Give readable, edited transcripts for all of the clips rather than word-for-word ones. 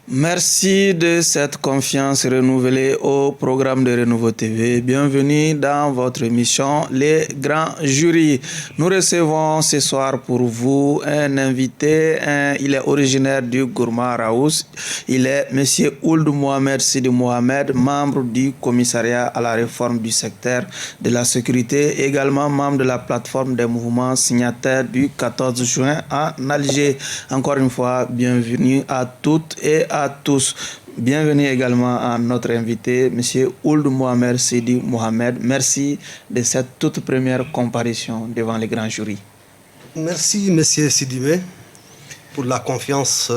Merci de cette confiance renouvelée au programme de Renouveau TV. Bienvenue dans votre émission Les Grands Jurys. Nous recevons ce soir pour vous un invité. Il est originaire du Gourma Raous. Il est M. Ould Mohamed Sidi Mohamed, membre du commissariat à la réforme du secteur de la sécurité, également membre de la plateforme des mouvements signataires du 14 juin en Alger. Encore une fois, bienvenue à toutes et à tous. Bienvenue également à notre invité, M. Ould Mohamed Sidi Mohamed. Merci de cette toute première comparution devant les grands jurys. Merci, M. Sidibé, pour la confiance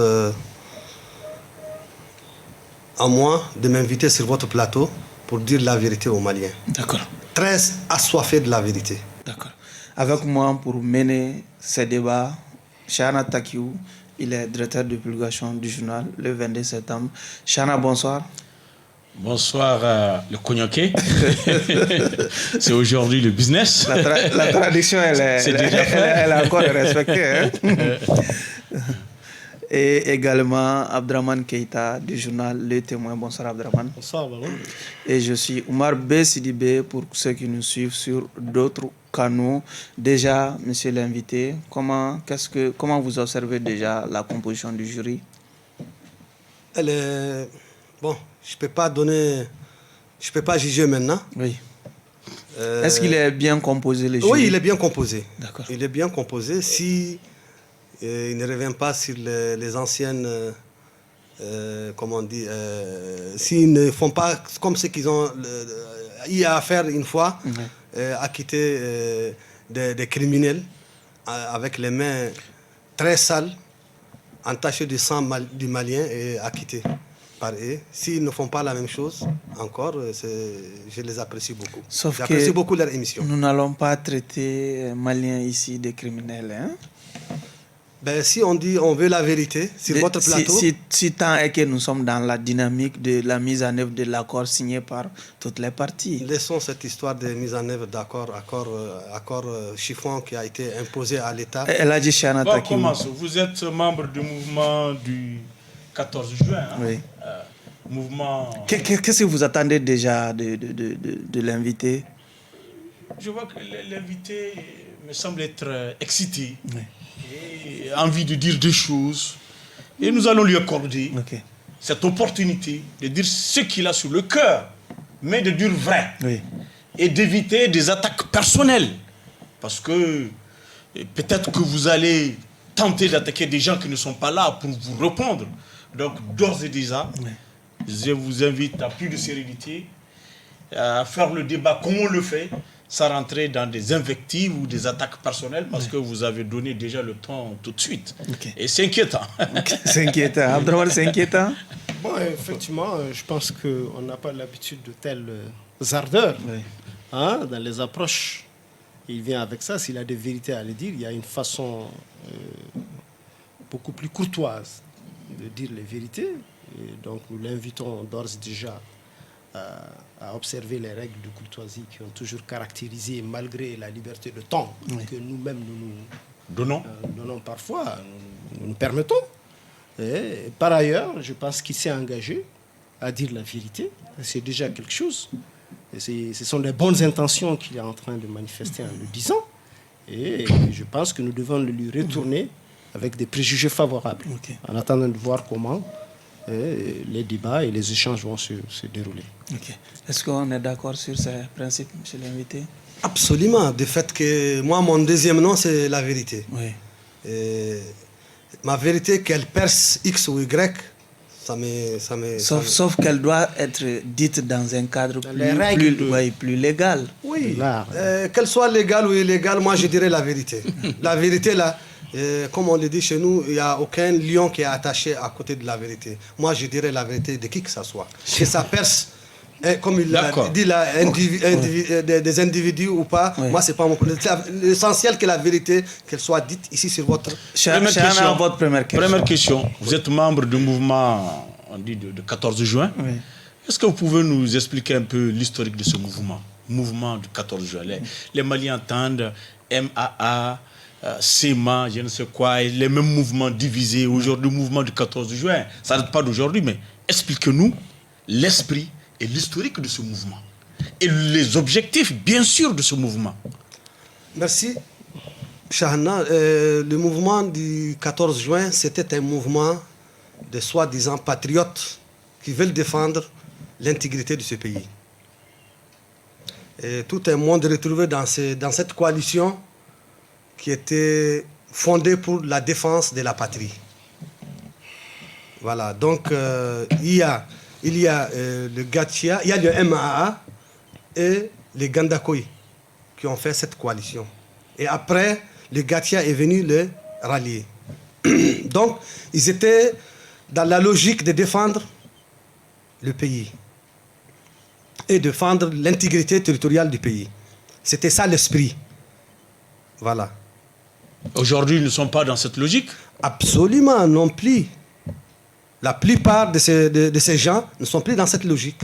en moi de m'inviter sur votre plateau pour dire la vérité aux Maliens. D'accord. Très assoiffé de la vérité. D'accord. Avec moi pour mener ce débat, Chana Takiou. Il est directeur de publication du journal Le 22 septembre. Chana, bonsoir. Bonsoir, le cognaqué. C'est aujourd'hui le business. La tradition, elle est encore respectée. Hein? Et également Abdraman Keita du journal Le Témoin. Bonsoir Abdraman. Bonsoir, Baron. Et je suis Oumar B. Sidibé pour ceux qui nous suivent sur d'autres canaux. Déjà, monsieur l'invité, comment vous observez déjà la composition du jury? Elle est... Bon, je ne peux pas juger maintenant. Oui. Est-ce qu'il est bien composé, le jury? Oui, il est bien composé. D'accord. Il est bien composé. Si il ne revient pas sur les anciennes... comment on dit, s'ils ne font pas comme ce qu'ils ont eu à faire une fois, acquitter des criminels avec les mains très sales, entachées de sang du Malien et acquittés par eux. S'ils ne font pas la même chose, encore, je les apprécie beaucoup. J'apprécie beaucoup leur émission. Nous n'allons pas traiter Maliens ici des criminels, hein? Ben, si on dit on veut la vérité sur votre plateau... Si tant est que nous sommes dans la dynamique de la mise en œuvre de l'accord signé par toutes les parties. Laissons cette histoire de mise en œuvre d'accord, accord chiffon qui a été imposé à l'État. Elle a dit Chana Takiou. Vous êtes membre du mouvement du 14 juin. Hein? Oui. Mouvement... Qu'est-ce que vous attendez déjà de l'invité? Je vois que l'invité me semble être excité. Oui. Et envie de dire des choses. Et nous allons lui accorder cette opportunité de dire ce qu'il a sur le cœur, mais de dire vrai. Oui. Et d'éviter des attaques personnelles. Parce que peut-être que vous allez tenter d'attaquer des gens qui ne sont pas là pour vous répondre. Donc, d'ores et déjà, je vous invite à plus de sérénité, à faire le débat comme on le fait, sans rentrer dans des invectives ou des attaques personnelles, parce que vous avez donné déjà le ton tout de suite. Et c'est inquiétant. C'est inquiétant. Abdraman, c'est inquiétant? Bon, effectivement, je pense qu'on n'a pas l'habitude de telles ardeurs dans les approches. Il vient avec ça. S'il a des vérités à le dire, il y a une façon beaucoup plus courtoise de dire les vérités. Et donc, nous l'invitons d'ores et déjà à observer les règles de courtoisie qui ont toujours caractérisé, malgré la liberté de ton que nous-mêmes nous donnons parfois, nous permettons. Et par ailleurs, je pense qu'il s'est engagé à dire la vérité. C'est déjà quelque chose. Et ce sont les bonnes intentions qu'il est en train de manifester en le disant. Et je pense que nous devons le lui retourner avec des préjugés favorables, en attendant de voir comment les débats et les échanges vont se dérouler. Est-ce qu'on est d'accord sur ces principes, monsieur l'invité? Absolument. Du fait que moi, mon deuxième nom, c'est la vérité. Oui. Et ma vérité, qu'elle perce X ou Y, Sauf qu'elle doit être dite dans un cadre plus légal. Oui. Qu'elle soit légale ou illégale, moi, je dirais la vérité. La vérité, là... comme on le dit chez nous, il n'y a aucun lion qui est attaché à côté de la vérité. Moi, je dirais la vérité de qui que ça soit. Que ça perce, comme il l'a dit là, des individus ou pas, moi, c'est pas mon problème. L'essentiel que la vérité, qu'elle soit dite ici sur votre... Première question. Vous êtes membre du mouvement, on dit, de 14 juin. Oui. Est-ce que vous pouvez nous expliquer un peu l'historique de ce mouvement du 14 juin? Les Maliens entendent MAA, SEMA, je ne sais quoi, et les mêmes mouvements divisés. Aujourd'hui, le mouvement du 14 juin, ça ne date pas d'aujourd'hui, mais explique-nous l'esprit et l'historique de ce mouvement. Et les objectifs, bien sûr, de ce mouvement. Merci. Chahana, le mouvement du 14 juin, c'était un mouvement de soi-disant patriotes qui veulent défendre l'intégrité de ce pays. Et tout un monde retrouvé dans cette coalition qui était fondée pour la défense de la patrie. Voilà, donc il y a le Gatchia, il y a le MAA et les Gandakoy qui ont fait cette coalition. Et après, le Gatchia est venu le rallier. Donc, ils étaient dans la logique de défendre le pays et défendre l'intégrité territoriale du pays. C'était ça l'esprit. Voilà. Aujourd'hui, ils ne sont pas dans cette logique. Absolument non plus. La plupart de ces gens ne sont plus dans cette logique.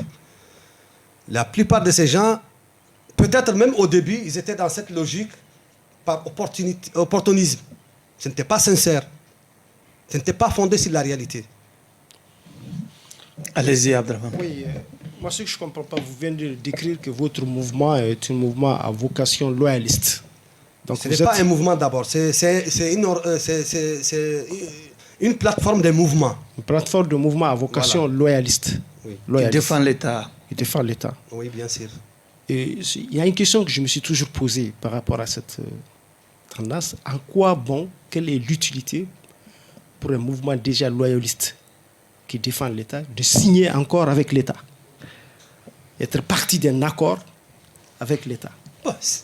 La plupart de ces gens, peut-être même au début, ils étaient dans cette logique par opportunisme. Ce n'était pas sincère. Ce n'était pas fondé sur la réalité. Allez-y, Abdrahman. Oui, moi ce que je ne comprends pas, vous venez de décrire que votre mouvement est un mouvement à vocation loyaliste. Donc Ce n'est pas un mouvement d'abord, c'est une plateforme de mouvement. Une plateforme de mouvement à vocation loyaliste. Oui. Qui défend l'État. Qui défend l'État. Oui, bien sûr. Et il y a une question que je me suis toujours posée par rapport à cette tendance. En quoi bon, quelle est l'utilité pour un mouvement déjà loyaliste qui défend l'État de signer encore avec l'État? Être partie d'un accord avec l'État.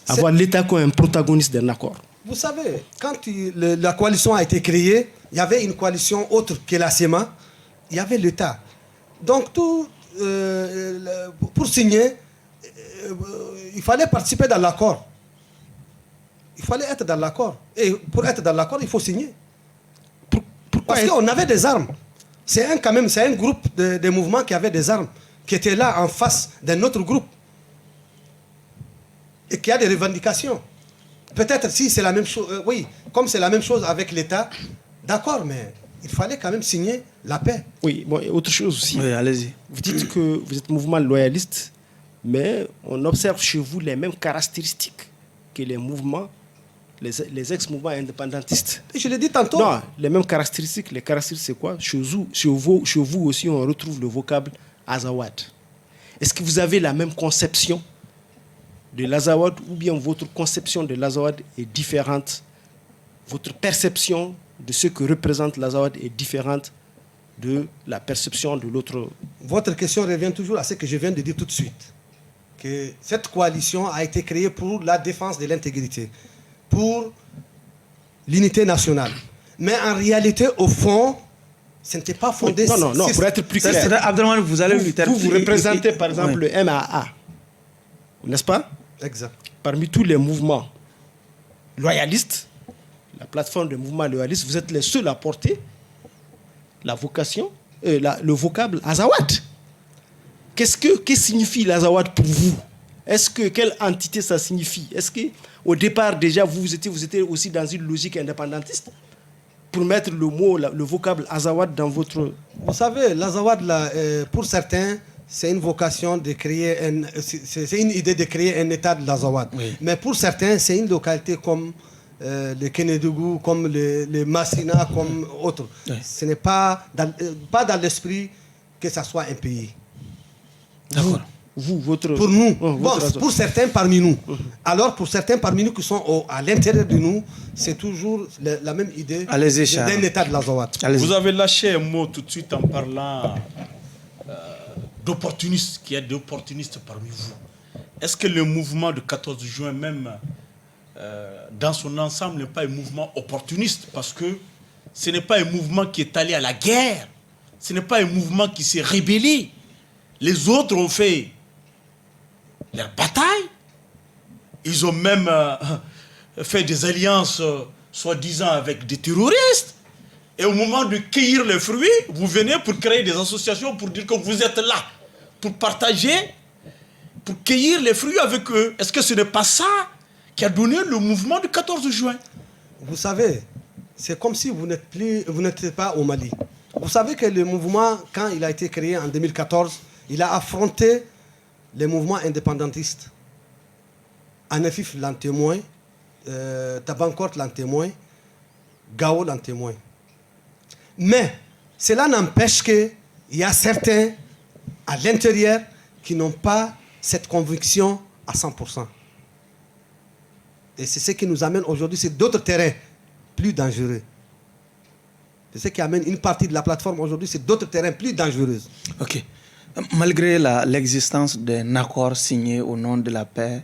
Avoir l'État comme un protagoniste d'un accord. Vous savez, quand la coalition a été créée, il y avait une coalition autre que la SEMA, il y avait l'État. Donc, pour signer, il fallait participer dans l'accord. Il fallait être dans l'accord. Et pour être dans l'accord, il faut signer. Parce qu'on avait des armes. C'est un groupe de mouvements qui avait des armes, qui était là en face d'un autre groupe. Et qui a des revendications. Peut-être si c'est la même chose, oui, comme c'est la même chose avec l'État, d'accord, mais il fallait quand même signer la paix. Oui, bon, et autre chose aussi. Oui, allez-y. Vous dites que vous êtes mouvement loyaliste, mais on observe chez vous les mêmes caractéristiques que les mouvements, les ex-mouvements indépendantistes. Et je l'ai dit tantôt. Non, les mêmes caractéristiques. Les caractéristiques, c'est quoi? Chez vous aussi, on retrouve le vocable Azawad. Est-ce que vous avez la même conception de l'Azawad, ou bien votre conception de l'Azawad est différente, votre perception de ce que représente l'Azawad est différente de la perception de l'autre? Votre question revient toujours à ce que je viens de dire tout de suite. Que cette coalition a été créée pour la défense de l'intégrité, pour l'unité nationale. Mais en réalité, au fond, ce n'était pas fondé... Oui, non, pour être plus clair. Abdrahman, vous allez lui vous représentez par exemple le MAA, n'est-ce pas? Exact. Parmi tous les mouvements loyalistes, la plateforme des mouvements loyalistes, vous êtes les seuls à porter la vocation, le vocable Azawad. Que signifie l'Azawad pour vous? Quelle entité ça signifie? Est-ce qu'au départ déjà vous étiez aussi dans une logique indépendantiste pour mettre le vocable Azawad dans votre... Vous savez, l'Azawad, pour certains, c'est une vocation de créer c'est une idée de créer un État de l'Azawad. Oui. Mais pour certains, c'est une localité comme le Kénédougou, comme le Massina, comme autre. Oui. Ce n'est pas dans l'esprit que ça soit un pays. D'accord. Pour nous, pour certains parmi nous. Alors pour certains parmi nous qui sont à l'intérieur de nous, c'est toujours la même idée d'un État de l'Azawad. Vous avez lâché un mot tout de suite en parlant d'opportunistes, qu'il y a d'opportunistes parmi vous. Est-ce que le mouvement du 14 juin même, dans son ensemble, n'est pas un mouvement opportuniste? Parce que ce n'est pas un mouvement qui est allé à la guerre. Ce n'est pas un mouvement qui s'est rébellé. Les autres ont fait leur bataille. Ils ont même fait des alliances, soi-disant, avec des terroristes. Et au moment de cueillir les fruits, vous venez pour créer des associations pour dire que vous êtes là, pour partager, pour cueillir les fruits avec eux. Est-ce que ce n'est pas ça qui a donné le mouvement du 14 juin? vous savez, c'est comme si vous n'étiez pas au Mali. Vous savez que le mouvement, quand il a été créé en 2014, il a affronté les mouvements indépendantistes. Anafif l'en témoin, Tabankort l'en témoin, Gao l'en témoin. Mais cela n'empêche qu'il y a certains à l'intérieur qui n'ont pas cette conviction à 100%. Et c'est ce qui nous amène aujourd'hui sur d'autres terrains plus dangereux. C'est ce qui amène une partie de la plateforme aujourd'hui sur d'autres terrains plus dangereux. Ok. Malgré l'existence d'un accord signé au nom de la paix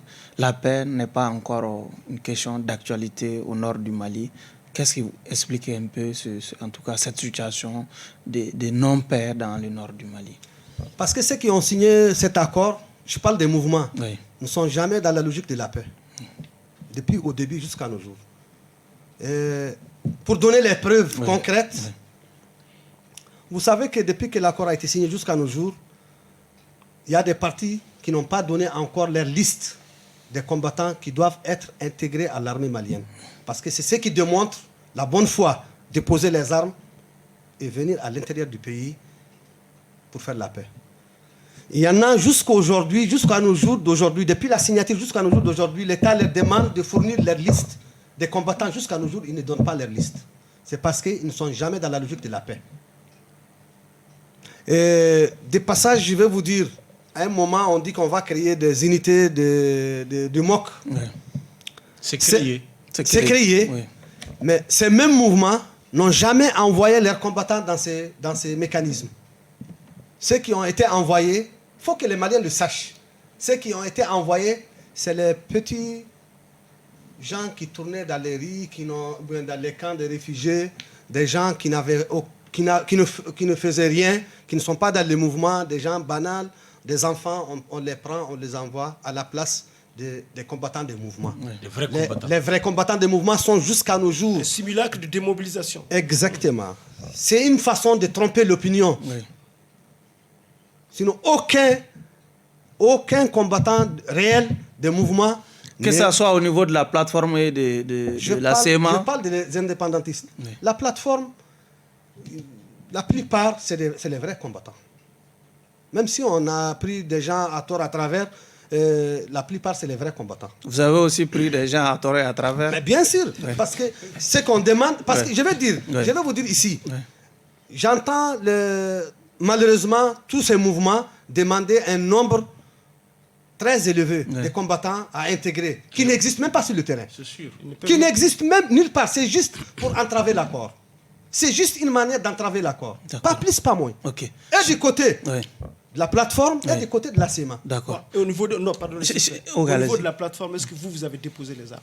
n'est pas encore une question d'actualité au nord du Mali. Qu'est-ce qui vous explique un peu, en tout cas, cette situation de non-paix dans le nord du Mali? Parce que ceux qui ont signé cet accord, je parle des mouvements, Oui. ne sont jamais dans la logique de la paix. Depuis au début jusqu'à nos jours. Pour donner les preuves concrètes, vous savez que depuis que l'accord a été signé jusqu'à nos jours, il y a des partis qui n'ont pas donné encore leur liste des combattants qui doivent être intégrés à l'armée malienne. Parce que c'est ce qui démontre la bonne foi de poser les armes et venir à l'intérieur du pays pour faire la paix. Il y en a jusqu'aujourd'hui, jusqu'à nos jours d'aujourd'hui, depuis la signature jusqu'à nos jours d'aujourd'hui, l'État leur demande de fournir leur liste des combattants. Jusqu'à nos jours, ils ne donnent pas leur liste. C'est parce qu'ils ne sont jamais dans la logique de la paix. Et des passages, je vais vous dire, à un moment, on dit qu'on va créer des unités de MOC. Oui. C'est créé. C'est créé. Oui. Mais ces mêmes mouvements n'ont jamais envoyé leurs combattants dans ces mécanismes. Ceux qui ont été envoyés, il faut que les Maliens le sachent. Ceux qui ont été envoyés, c'est les petits gens qui tournaient dans les rues, dans les camps de réfugiés, des gens qui ne faisaient rien, qui ne sont pas dans le mouvement, des gens banals, des enfants, on les prend, on les envoie à la place des combattants des mouvements. Oui. Les vrais combattants des mouvements sont jusqu'à nos jours. Un simulacre de démobilisation. Exactement. C'est une façon de tromper l'opinion. Oui. Sinon, aucun combattant réel des mouvements... Que ce soit au niveau de la plateforme et de la CMA. Je parle des indépendantistes. Oui. La plateforme, la plupart, c'est les vrais combattants. Même si on a pris des gens à tort à travers, la plupart, c'est les vrais combattants. Vous avez aussi pris des gens à tort et à travers. Mais bien sûr, parce que ce qu'on demande... Parce que je vais vous dire ici, Oui. j'entends malheureusement tous ces mouvements demander un nombre très élevé de combattants à intégrer, qui n'existent même pas sur le terrain. C'est sûr. Qui n'existent même nulle part. C'est juste pour entraver l'accord. C'est juste une manière d'entraver l'accord. Pas plus, pas moins. Ok. Et du côté Oui. de la plateforme et du côté de la CEMA. D'accord. Et au niveau de, non, pardon, au allez-y. niveau de la plateforme, est-ce que vous avez déposé les armes?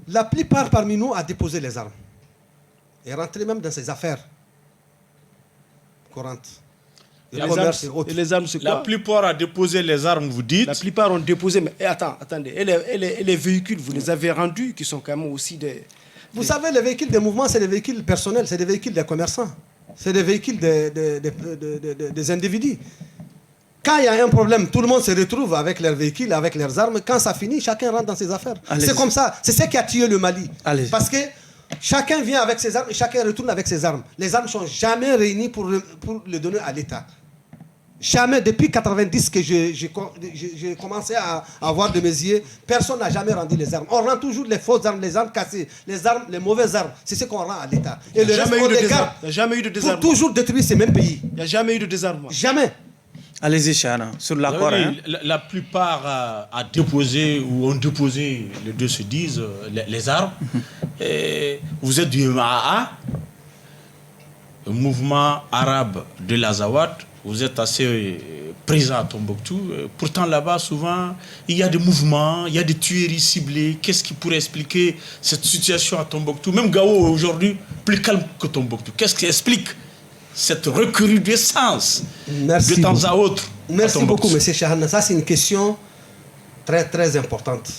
La plupart parmi nous a déposé les armes. Et rentré même dans ses affaires courantes. Et les armes, c'est quoi? La plupart a déposé les armes, vous dites. La plupart ont déposé, mais attendez. Et les véhicules, vous les avez rendus, qui sont quand même aussi des... Vous savez, les véhicules des mouvements, c'est des véhicules personnels, c'est des véhicules des commerçants, c'est des véhicules des individus. Quand il y a un problème, tout le monde se retrouve avec leurs véhicules, avec leurs armes. Quand ça finit, chacun rentre dans ses affaires. C'est comme ça. C'est ce qui a tué le Mali. Parce que chacun vient avec ses armes et chacun retourne avec ses armes. Les armes ne sont jamais réunies pour le donner à l'État. Jamais, depuis 90 que j'ai commencé à avoir de mes yeux, personne n'a jamais rendu les armes. On rend toujours les fausses armes, les armes cassées, les mauvaises armes. C'est ce qu'on rend à l'État. Et le reste, on les garde. Il n'y a jamais eu de désarmement. Pour toujours détruire ces mêmes pays. Il n'y a jamais eu de désarmement. Jamais. Allez-y, Chana, sur l'accord. Oui, la plupart a déposé ou ont déposé, les deux se disent, les armes. Et vous êtes du MAA, le mouvement arabe de l'Azawad. Vous êtes assez présent à Tombouctou. Pourtant, là-bas, souvent, il y a des mouvements, il y a des tueries ciblées. Qu'est-ce qui pourrait expliquer cette situation à Tombouctou? Même Gao, aujourd'hui, plus calme que Tombouctou. Qu'est-ce qui explique cette recrudescence de temps à autre? Merci beaucoup, M. Chahana. Ça, c'est une question très, très importante.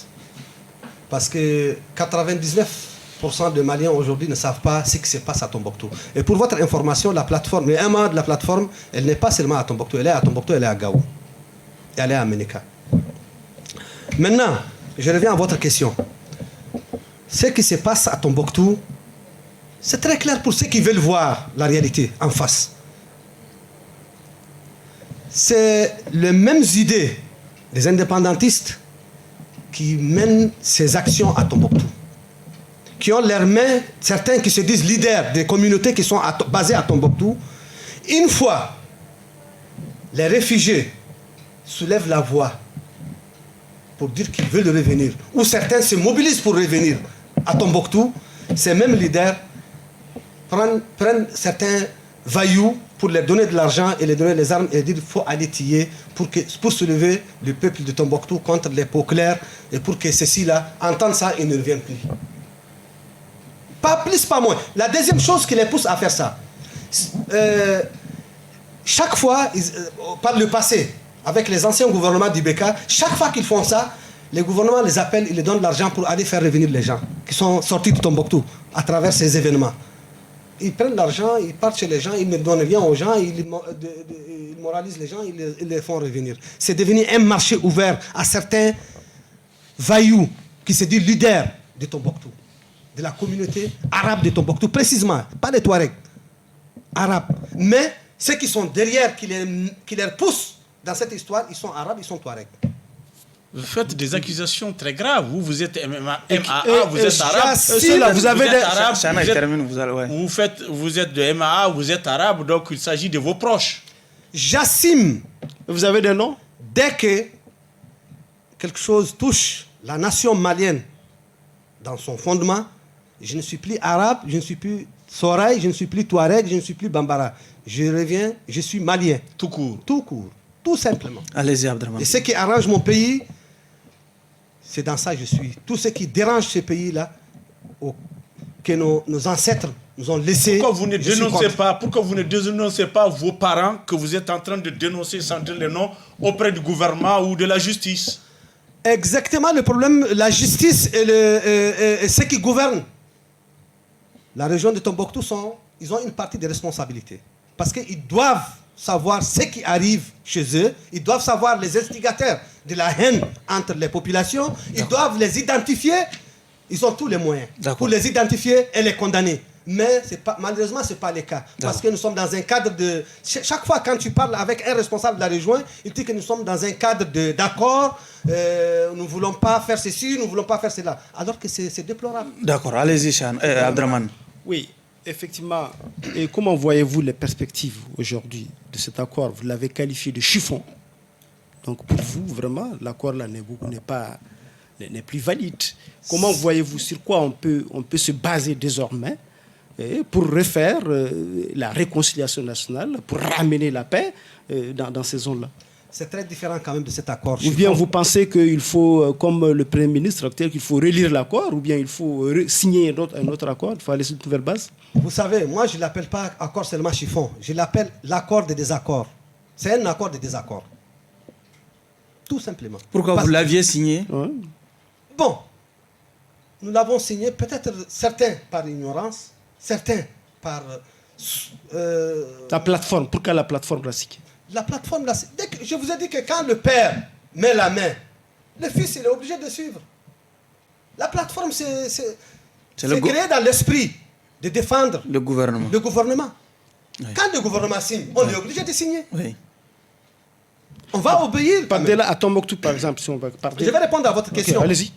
Parce que 99% des Maliens aujourd'hui ne savent pas ce qui se passe à Tombouctou. Et pour votre information, la plateforme, le MA de la plateforme, elle n'est pas seulement à Tombouctou. Elle est à Tombouctou, elle est à Gao. Et elle est à Ménéka. Maintenant, je reviens à votre question. ce qui se passe à Tombouctou, c'est très clair pour ceux qui veulent voir la réalité en face. C'est les mêmes idées des indépendantistes qui mènent ces actions à Tombouctou, qui ont leurs mains, certains qui se disent leaders des communautés qui sont basées à Tombouctou. Une fois les réfugiés soulèvent la voix pour dire qu'ils veulent revenir, ou certains se mobilisent pour revenir à Tombouctou, ces mêmes leaders prennent certains vailloux pour leur donner de l'argent et leur donner les armes et dire qu'il faut aller tiller pour soulever le peuple de Tombouctou contre les peaux claires et pour que ceux-ci-là entendent ça et ne reviennent plus. Pas plus, pas moins. La deuxième chose qui les pousse à faire ça, chaque fois, par le passé, avec les anciens gouvernements d'IBK, chaque fois qu'ils font ça, les gouvernements les appellent, ils les donnent de l'argent pour aller faire revenir les gens qui sont sortis de Tombouctou à travers ces événements. Ils prennent l'argent, ils partent chez les gens, ils ne donnent rien aux gens, ils moralisent les gens, ils les font revenir. C'est devenu un marché ouvert à certains vailloux qui se disent leaders de Tombouctou, de la communauté arabe de Tombouctou, précisément, pas des Touaregs, arabes. Mais ceux qui sont derrière, qui les poussent dans cette histoire, ils sont arabes, ils sont Touaregs. Vous faites des accusations très graves. Vous êtes MAA, vous êtes arabe. Vous avez des arabe. Vous êtes de MAA, vous êtes arabe, donc il s'agit de vos proches. J'assume. Vous avez des noms? Dès que quelque chose touche la nation malienne dans son fondement, je ne suis plus arabe, je ne suis plus Soraï, je ne suis plus Touareg, je ne suis plus Bambara. Je reviens, je suis malien. Tout court. Tout court. Tout simplement. Allez-y, Abdraman. Et ce qui arrange mon pays, c'est dans ça que je suis. Tout ce qui dérange ce pays-là, que nos ancêtres nous ont laissé. Pourquoi vous ne dénoncez pas vos parents que vous êtes en train de dénoncer sans dire les noms auprès du gouvernement ou de la justice? Exactement le problème, la justice et ceux qui gouvernent la région de Tombouctou ils ont une partie des responsabilités. Parce qu'ils doivent savoir ce qui arrive chez eux, ils doivent savoir les instigateurs de la haine entre les populations, ils doivent les identifier, ils ont tous les moyens pour les identifier et les condamner. Mais malheureusement, ce n'est pas le cas. Parce que nous sommes dans un cadre de... Chaque fois quand tu parles avec un responsable de la région, il dit que nous sommes dans un cadre d'accord, nous ne voulons pas faire ceci, nous ne voulons pas faire cela. Alors que c'est déplorable. D'accord, allez-y, Abdraman. Oui, effectivement. Et comment voyez-vous les perspectives aujourd'hui de cet accord? Vous l'avez qualifié de chiffon. Donc pour vous, vraiment, l'accord là n'est plus valide. Comment voyez-vous, sur quoi on peut se baser désormais pour refaire la réconciliation nationale, pour ramener la paix dans ces zones-là? C'est très différent quand même de cet accord. Ou bien vous pensez qu'il faut, comme le Premier ministre actuel, qu'il faut relire l'accord, ou bien il faut signer un autre accord, il faut aller sur une nouvelle base? Vous savez, moi je ne l'appelle pas accord seulement chiffon, je l'appelle l'accord de désaccord. C'est un accord de désaccord. Tout simplement. Pourquoi vous l'aviez signé? Bon, nous l'avons signé, peut-être certains par ignorance, certains par... La plateforme, pourquoi la plateforme classique? La plateforme, je vous ai dit que quand le père met la main, le fils il est obligé de suivre. La plateforme, c'est créé dans l'esprit de défendre le gouvernement. Oui. Quand le gouvernement signe, on est obligé de signer. Oui. On va obéir. Partez là à Tombouctou, par exemple, si on va partir. Je vais répondre à votre question. Allez-y.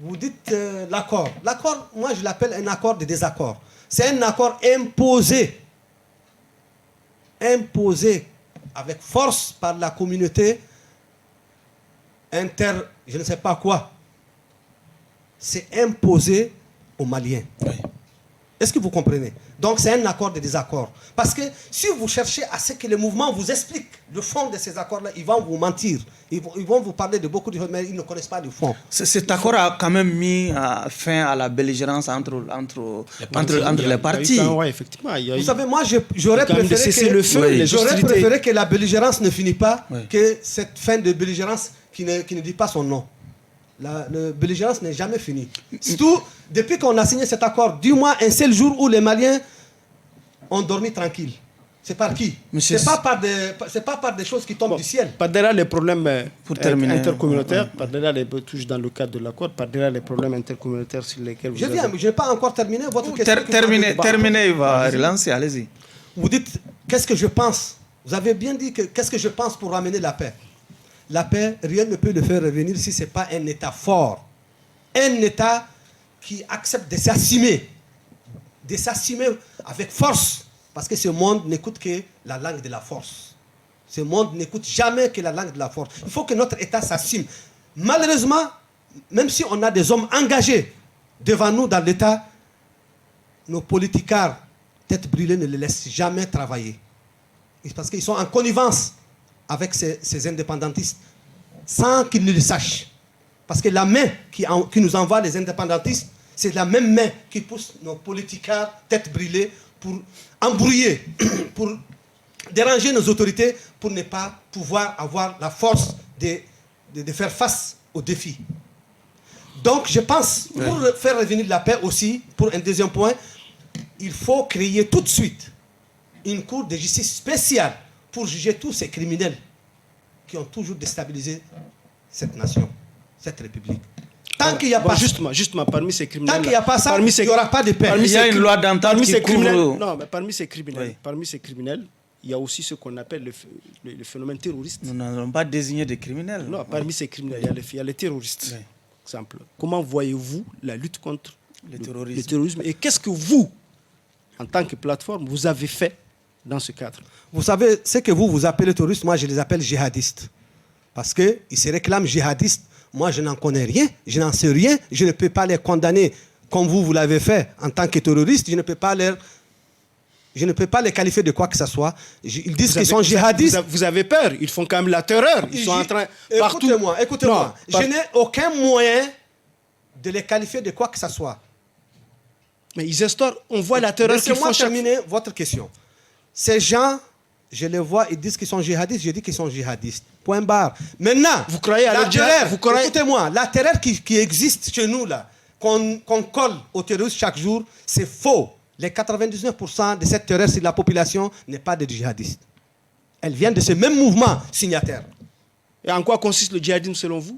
Vous dites l'accord. L'accord, moi je l'appelle un accord de désaccord. C'est un accord imposé. Imposé avec force par la communauté je ne sais pas quoi. C'est imposé aux Maliens. Oui. Est-ce que vous comprenez? Donc c'est un accord de désaccord. Parce que si vous cherchez à ce que le mouvement vous explique le fond de ces accords-là, ils vont vous mentir. Ils vont vous parler de beaucoup de choses, mais ils ne connaissent pas le fond. Cet accord a quand même mis fin à la belligérance entre les partis. Oui, effectivement. Vous savez, moi, j'aurais préféré que la belligérance ne finisse pas, que cette fin de belligérance qui ne dit pas son nom. La belligérance n'est jamais finie. Surtout, depuis qu'on a signé cet accord, du moins un seul jour où les Maliens ont dormi tranquille. C'est par qui? Monsieur- C'est pas par des choses qui tombent du ciel. Par derrière les problèmes Pour terminer, intercommunautaires, par derrière les touches dans le cadre de l'accord, par derrière les problèmes intercommunautaires sur lesquels vous Je viens, je n'ai pas encore terminé votre question. Terminez, il va relancer, allez-y. Vous dites, qu'est-ce que je pense? Vous avez bien dit que qu'est-ce que je pense pour ramener la paix? La paix, rien ne peut le faire revenir si ce n'est pas un État fort. Un État qui accepte de s'assumer avec force. Parce que ce monde n'écoute que la langue de la force. Ce monde n'écoute jamais que la langue de la force. Il faut que notre État s'assume. Malheureusement, même si on a des hommes engagés devant nous dans l'État, nos politicards, tête brûlée, ne les laissent jamais travailler. Parce qu'ils sont en connivence avec ces indépendantistes, sans qu'ils ne le sachent. Parce que la main qui nous envoie les indépendantistes, c'est la même main qui pousse nos politicards, tête brûlée, pour embrouiller, pour déranger nos autorités, pour ne pas pouvoir avoir la force de faire face aux défis. Donc, je pense, pour faire revenir la paix aussi, pour un deuxième point, il faut créer tout de suite une cour de justice spéciale pour juger tous ces criminels qui ont toujours déstabilisé cette nation, cette république. Tant qu'il n'y a pas justement, parmi ces criminels, tant qu'il n'y a pas ça, il n'y aura pas de paix. Il y a une loi d'entente qui couvre... Non, mais parmi ces criminels, il y a aussi ce qu'on appelle le phénomène terroriste. Nous n'allons pas désigner des criminels. Non, parmi ces criminels, il y a les terroristes. Oui. Exemple. Comment voyez-vous la lutte contre le terrorisme et qu'est-ce que vous, en tant que plateforme, vous avez fait dans ce cadre? Vous savez, ce que vous appelez terroristes, moi je les appelle djihadistes. Parce qu'ils se réclament djihadistes. Moi, je n'en connais rien, je n'en sais rien, je ne peux pas les condamner comme vous l'avez fait en tant que terroristes, je ne peux pas les qualifier de quoi que ce soit. Ils disent qu'ils sont djihadistes. Vous avez peur, ils font quand même la terreur, ils sont en train... Écoutez-moi, je n'ai aucun moyen de les qualifier de quoi que ce soit. Mais ils instaurent, on voit la terreur qu'ils font. Laissez-moi terminer votre question. Ces gens... Je les vois, ils disent qu'ils sont djihadistes, je dis qu'ils sont djihadistes. Point barre. Maintenant, vous croyez à la terreur? Écoutez-moi, la terreur qui existe chez nous, là, qu'on colle aux terroristes chaque jour, c'est faux. Les 99% de cette terreur sur la population n'est pas des djihadistes. Elle vient de ce même mouvement signataire. Et en quoi consiste le djihadisme selon vous?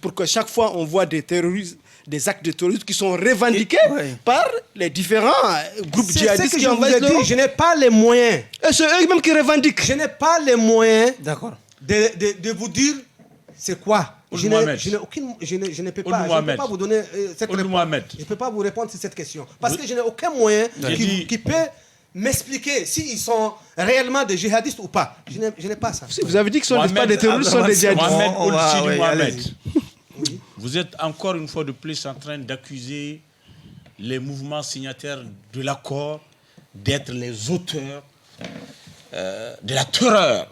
Pour que chaque fois on voit des actes de terrorisme qui sont revendiqués par les différents groupes djihadistes qui envahissent le monde. Je n'ai pas les moyens. Et c'est eux-mêmes qui revendiquent. Je n'ai pas les moyens de vous dire c'est quoi. Je ne peux pas vous donner cette réponse. Je ne peux pas vous répondre sur cette question. Parce que je n'ai aucun moyen qui peut m'expliquer s'ils sont réellement des djihadistes ou pas. Je n'ai pas ça. Vous avez dit que ce ne sont pas des terroristes, ce sont des djihadistes. Mohamed, vous êtes encore une fois de plus en train d'accuser les mouvements signataires de l'accord d'être les auteurs de la terreur.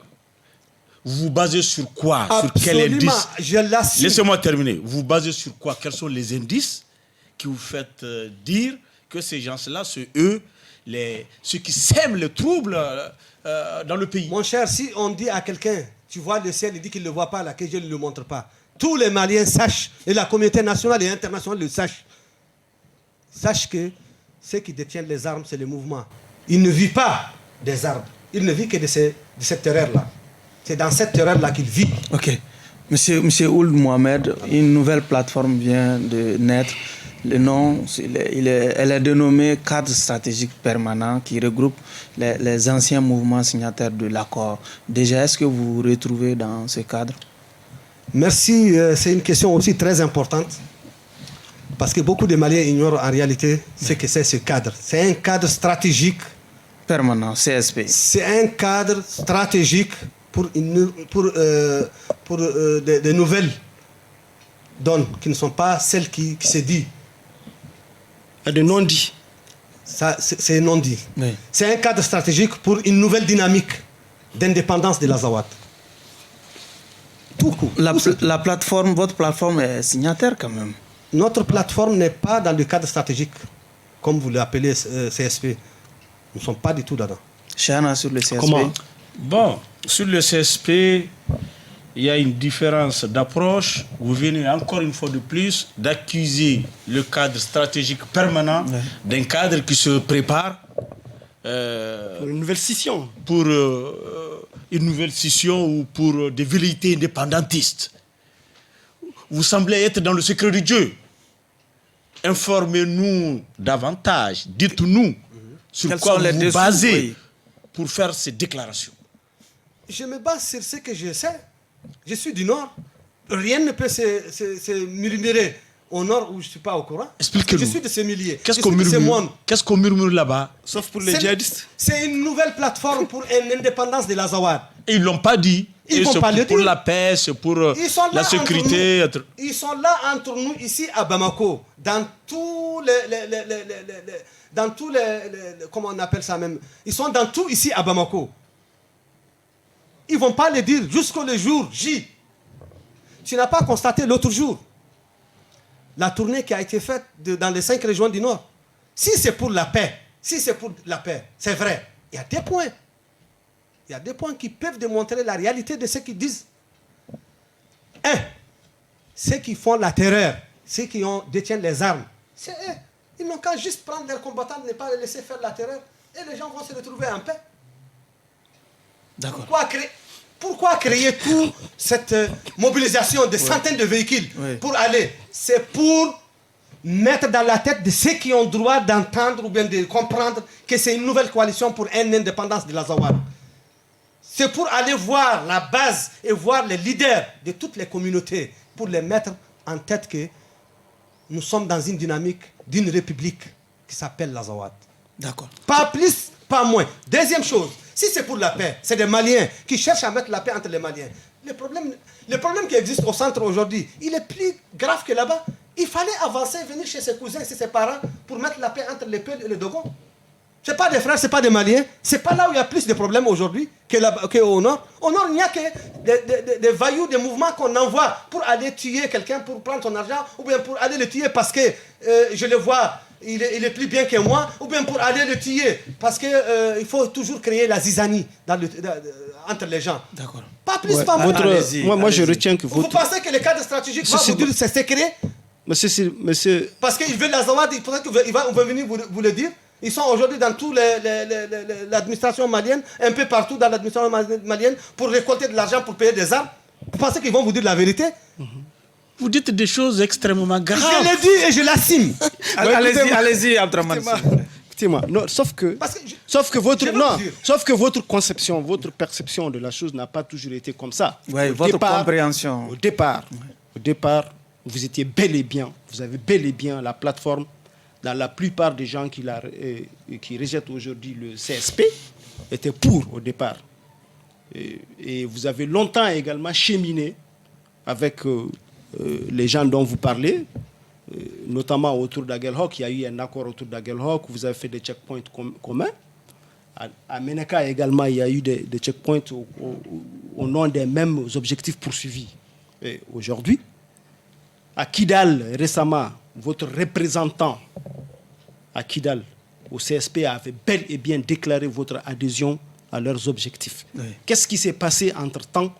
Vous vous basez sur quoi? Absolument, sur quel indice? Je l'assume. Laissez-moi terminer. Vous vous basez sur quoi? Quels sont les indices qui vous faitent dire que ces gens-là, c'est eux, ceux qui sèment le trouble dans le pays? Mon cher, si on dit à quelqu'un, tu vois le ciel, il dit qu'il ne le voit pas, là, que je ne le montre pas. Tous les Maliens sachent, et la communauté nationale et internationale le sachent. Sachent que ceux qui détiennent les armes, c'est le mouvement. Ils ne vivent pas des armes. Ils ne vivent que de cette terreur-là. C'est dans cette terreur-là qu'ils vivent. Ok. Monsieur Ould Mohamed, une nouvelle plateforme vient de naître. Le nom, elle est dénommée Cadre stratégique permanent qui regroupe les anciens mouvements signataires de l'accord. Déjà, est-ce que vous vous retrouvez dans ce cadre? Merci. C'est une question aussi très importante. Parce que beaucoup de Maliens ignorent en réalité ce que c'est ce cadre. C'est un cadre stratégique. Permanent, CSP. C'est un cadre stratégique pour des nouvelles donnes qui ne sont pas celles qui se disent. Des non-dits. C'est non-dit. Oui. C'est un cadre stratégique pour une nouvelle dynamique d'indépendance de l'Azawad. Tout court. La plateforme, votre plateforme est signataire quand même. Notre plateforme n'est pas dans le cadre stratégique, comme vous l'appelez CSP. Nous ne sommes pas du tout dedans. Chana, sur le CSP. Comment? Bon, sur le CSP, il y a une différence d'approche. Vous venez encore une fois de plus d'accuser le cadre stratégique permanent d'un cadre qui se prépare Pour une nouvelle scission. Pour une nouvelle scission ou pour des vérités indépendantistes. Vous semblez être dans le secret de Dieu. Informez-nous davantage. Dites-nous sur Quels quoi sont les vous dessous, basez oui, pour faire ces déclarations. Je me base sur ce que je sais. Je suis du Nord. Rien ne peut se murmurer au Nord où je ne suis pas au courant. Expliquez-nous. Je suis de ces milliers. Qu'est-ce Je qu'on suis de ce murmure? monde. Qu'est-ce qu'on murmure là-bas? Sauf pour les djihadistes. C'est une nouvelle plateforme pour une indépendance de l'Azawad. Et ils ne l'ont pas dit. Ils Et vont c'est pas le pour dire. la paix, c'est pour Ils sont là la sécurité. entre nous. Ils sont là entre nous ici à Bamako, dans tous les comment on appelle ça même. Ils sont dans tout ici à Bamako. Ils vont pas le dire jusqu'au jour J. Tu n'as pas constaté l'autre jour la tournée qui a été faite dans les 5 régions du Nord. Si c'est pour la paix, c'est vrai. Il y a des points. Il y a des points qui peuvent démontrer la réalité de ce qu'ils disent. Ceux qui font la terreur, ceux qui détiennent les armes, c'est eux. Ils n'ont qu'à juste prendre leurs combattants, ne pas les laisser faire la terreur, et les gens vont se retrouver en paix. D'accord. Pourquoi créer toute cette mobilisation de centaines de véhicules pour aller? C'est pour mettre dans la tête de ceux qui ont droit d'entendre ou bien de comprendre que c'est une nouvelle coalition pour une indépendance de l'Azawad. C'est pour aller voir la base et voir les leaders de toutes les communautés pour les mettre en tête que nous sommes dans une dynamique d'une république qui s'appelle l'Azawad. D'accord. Pas plus, pas moins. Deuxième chose, si c'est pour la paix, c'est des Maliens qui cherchent à mettre la paix entre les Maliens. Le problème qui existe au centre aujourd'hui, il est plus grave que là-bas. Il fallait avancer, venir chez ses cousins, chez ses parents pour mettre la paix entre les Peuls et les Dogons. Ce n'est pas des frères, ce n'est pas des Maliens. Ce n'est pas là où il y a plus de problèmes aujourd'hui qu'au Nord. Au Nord, il n'y a que des vailloux, des mouvements qu'on envoie pour aller tuer quelqu'un, pour prendre son argent, ou bien pour aller le tuer parce que je le vois, il est plus bien que moi, ou bien pour aller le tuer parce qu'il faut toujours créer la zizanie entre les gens. D'accord. Pas plus, pas moins. Moi, je retiens que Vous pensez que le cadre stratégique va vous dire c'est secret? Monsieur, Parce qu'ils veulent l'Azawad, il faudrait qu'ils vont venir vous le dire. Ils sont aujourd'hui dans toute l'administration malienne, un peu partout dans l'administration malienne, pour récolter de l'argent, pour payer des armes. Vous pensez qu'ils vont vous dire la vérité? Vous dites des choses extrêmement graves. Je l'ai dit et je l'assume. Allez-y, Abdraman. Écoutez-moi, sauf que votre conception, votre perception de la chose n'a pas toujours été comme ça. Oui, votre compréhension. Au départ, vous étiez bel et bien, vous avez bel et bien la plateforme. Dans la plupart des gens qui rejettent aujourd'hui le CSP étaient pour au départ. Et vous avez longtemps également cheminé avec les gens dont vous parlez, notamment autour d'Aguelhok. Il y a eu un accord autour d'Aguelhok, vous avez fait des checkpoints communs. À Menaka également, il y a eu des checkpoints au nom des mêmes objectifs poursuivis. Et aujourd'hui, à Kidal, récemment, votre représentant à Kidal, au CSP, avait bel et bien déclaré votre adhésion à leurs objectifs. Oui. Qu'est-ce qui s'est passé entre-temps?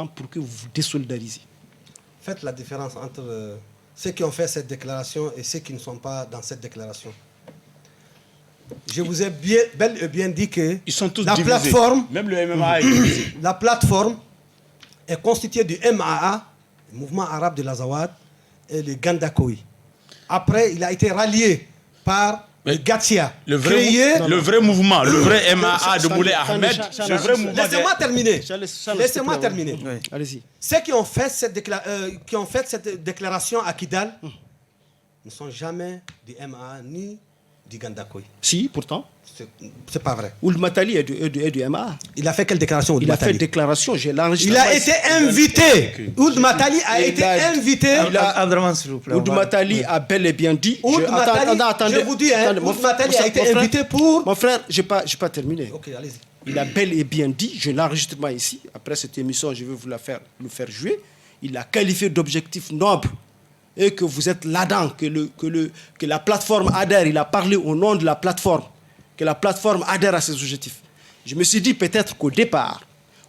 Pour que vous vous désolidarisez? Faites la différence entre ceux qui ont fait cette déclaration et ceux qui ne sont pas dans cette déclaration. Je vous ai bel et bien dit que ils sont tous la divisés. Plateforme, même le MMA est divisé. La plateforme est constituée du MAA, le mouvement arabe de l'Azawad, et le Gandakoui. Après, il a été rallié par le Gatsia. Le vrai mouvement, le vrai MAA de Moulay Ahmed. Laissez-moi terminer. Laissez-moi terminer. Oui. Allez-y. Ceux qui ont fait cette déclaration à Kidal ne sont jamais du MAA ni du Gandakoui. Si, pourtant. C'est pas vrai. Ould Matali est du MAA. Il a fait quelle déclaration, Ould Matali? Il a fait déclaration, j'ai l'enregistrement. Il a été invité. Ould Matali a été invité. Ould Matali a bel et bien dit. Je vous dis, Ould Matali a été invité pour... Mon frère, je n'ai pas terminé. Ok, allez-y. Il a bel et bien dit, j'ai l'enregistrement ici, après cette émission, je vais vous le faire jouer. Il a qualifié d'objectif noble et que vous êtes là-dedans, que la plateforme adhère. Il a parlé au nom de la plateforme, que la plateforme adhère à ses objectifs. Je me suis dit peut-être qu'au départ,